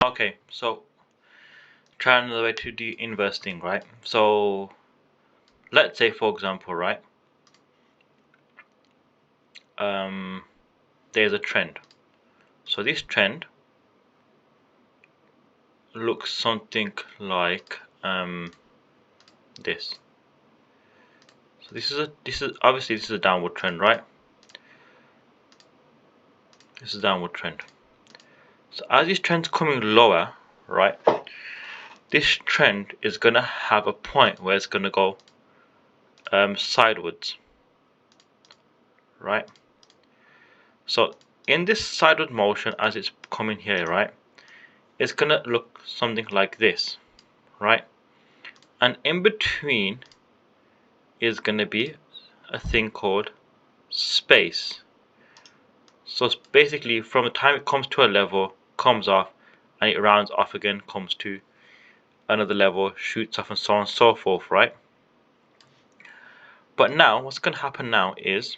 Okay, so try another way to do investing, right? So let's say, for example, right, there's a trend. So this trend looks something like this. So this is obviously this is a downward trend, right? This is a downward trend. So as this trend's coming lower, right, this trend is gonna have a point where it's gonna go sideways, right? So in this sideward motion, as it's coming here, right, it's gonna look something like this, right? And in between is gonna be a thing called space. So basically, from the time it comes to a level, comes off, and it rounds off again, comes to another level, shoots off, and so on and so forth, right? But now, what's gonna happen now is,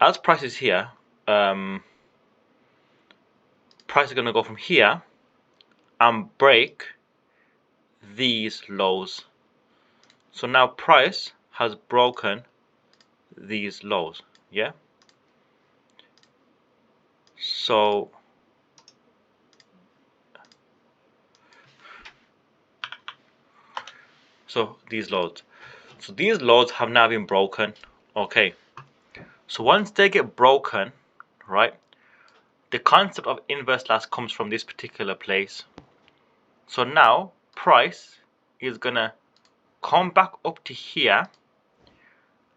as price is here, price is gonna go from here and break these lows. So now price has broken these lows, yeah? So these lows. So these lows have now been broken. Okay. So once they get broken, right? The concept of inverse last comes from this particular place. So now price is gonna come back up to here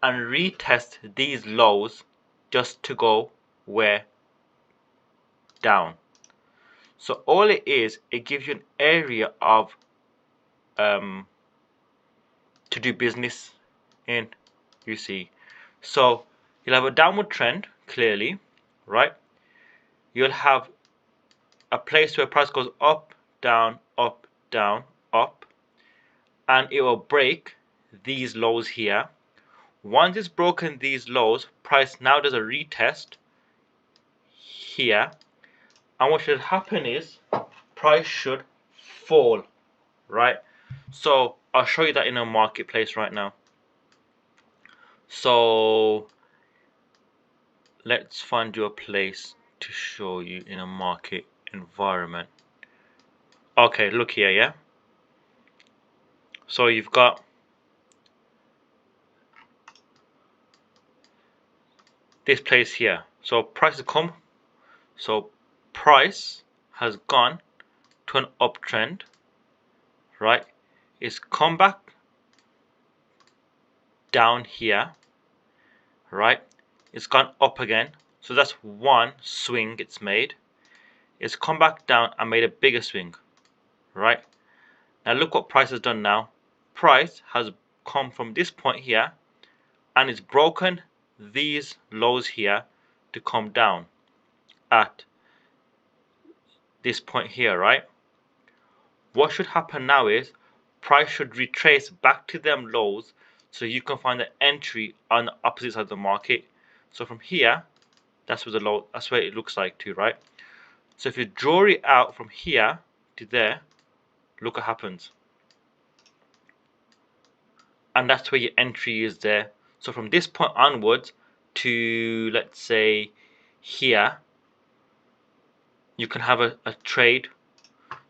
and retest these lows just to go where? Down. So all it is, it gives you an area of to do business in, you see. So you'll have a downward trend, clearly, right? You'll have a place where price goes up, down, up, down, up, and it will break these lows here. Once it's broken these lows, price now does a retest here, and what should happen is price should fall, right? So I'll show you that in a marketplace right now. So let's find you a place to show you in a market environment. Okay, look here, yeah? So you've got this place here. So price has come. So price has gone to an uptrend, right? It's come back down here, right? It's gone up again. So that's one swing it's made. It's come back down and made a bigger swing, right? Now look what price has done now. Price has come from this point here and it's broken these lows here to come down at this point here, right? What should happen now is price should retrace back to them lows so you can find the entry on the opposite side of the market. So from here, that's where the low, that's where it looks like too, right? So if you draw it out from here to there, look what happens. And that's where your entry is there. So from this point onwards to, let's say, here, you can have a trade.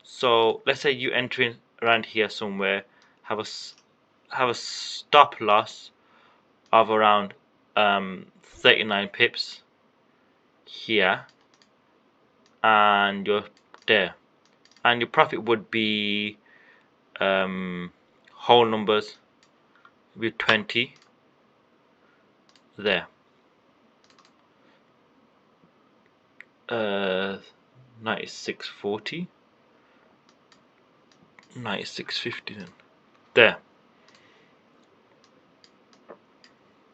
So let's say you enter in around here somewhere, have a stop loss of around 39 pips here, and you're there, and your profit would be whole numbers with 20 there. 96.40, 96.50 then. There.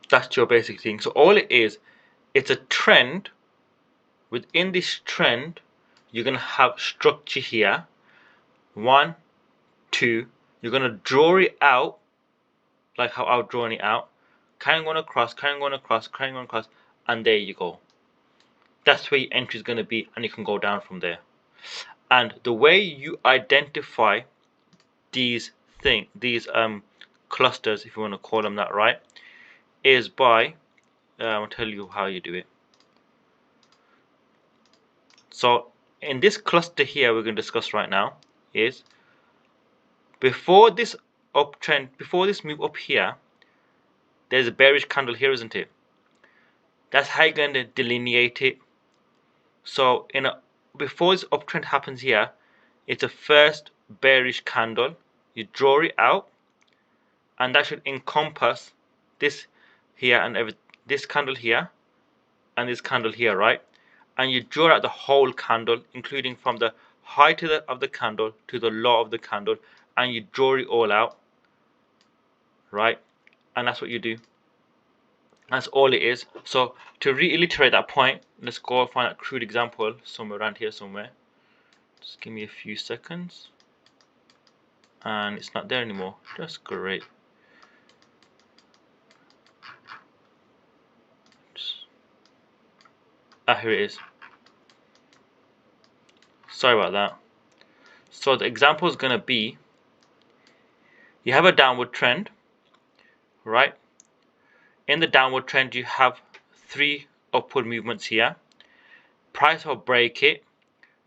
That's your basic thing. So all it is, it's a trend. Within this trend, you're going to have structure here. 1, 2. You're going to draw it out like how I've drawn it out. Carrying on across, carrying on across, carrying on across, and there you go. That's where your entry is going to be, and you can go down from there. And the way you identify these clusters, if you want to call them that, right, is by I'll tell you how you do it. So in this cluster here we're going to discuss right now is before this uptrend, before this move up here, there's a bearish candle here, isn't it? That's how you're going to delineate it. So before this uptrend happens here, it's a first bearish candle. You draw it out, and that should encompass this here and this candle here and this candle here, right? And you draw out the whole candle, including from the height of the candle to the low of the candle, and you draw it all out, right? And that's what you do. That's all it is. So to reiterate that point, let's go find a crude example somewhere around here somewhere. Just give me a few seconds. And it's not there anymore. That's great. Here it is. Sorry about that. So the example is going to be, you have a downward trend, right? In the downward trend you have 3 upward movements here. Price will break it,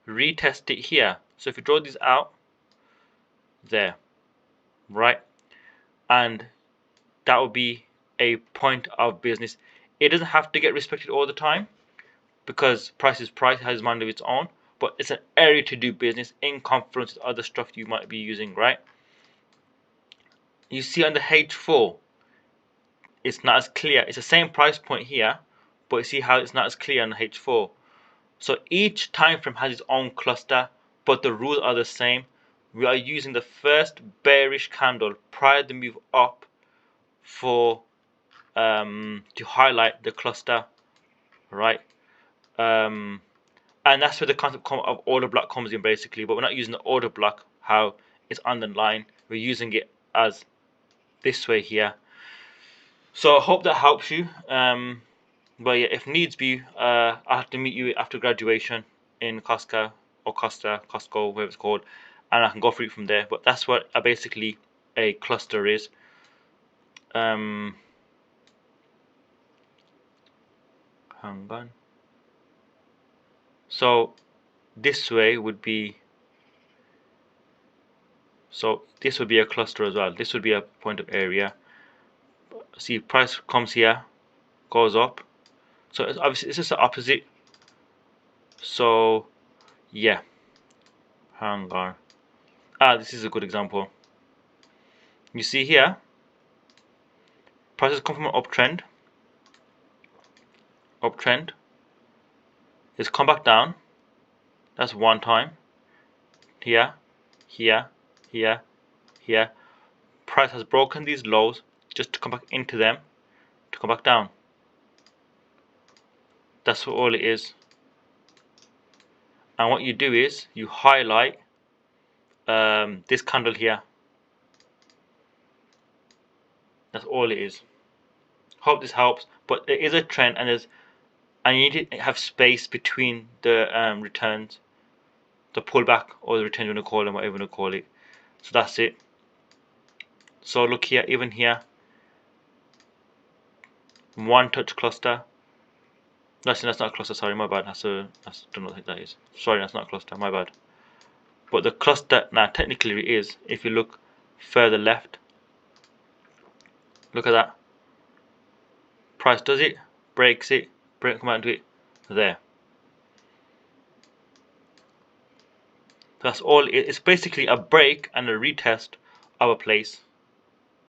retest it here. So if you draw these out, there, right? And that will be a point of business. It doesn't have to get respected all the time, because price is price, has mind of its own, but it's an area to do business in confluence with other stuff you might be using, right? You see on the H4, it's not as clear. It's the same price point here, but you see how it's not as clear on the H4. So each time frame has its own cluster, but the rules are the same. We are using the first bearish candle prior to the move up for to highlight the cluster, right? And that's where the concept of order block comes in, basically. But we're not using the order block how it's on the line. We're using it as this way here. So I hope that helps you. But yeah, if needs be, I'll have to meet you after graduation in Costco or Costco, whatever it's called, and I can go through it from there. But that's what basically a cluster is. Hang on. So this way would be, so this would be a cluster as well. This would be a point of area. See, price comes here, goes up. So it's obviously it's just the opposite. So yeah, hang on. This is a good example. You see here, prices come from an uptrend. It's come back down. That's one time. Here, here, here, here. Price has broken these lows just to come back into them, to come back down. That's what all it is. And what you do is you highlight this candle here. That's all it is. Hope this helps. But there is a trend, and you need to have space between the returns, the pullback or the return, you want to call them, whatever you want to call it. So that's it. So look here, even here, one touch cluster. That's not a cluster, sorry, my bad. I don't know what that is. Sorry, that's not a cluster, my bad. But the cluster now technically is, if you look further left, look at that. Price does it, breaks it, come out into it, there. That's all. It's basically a break and a retest of a place.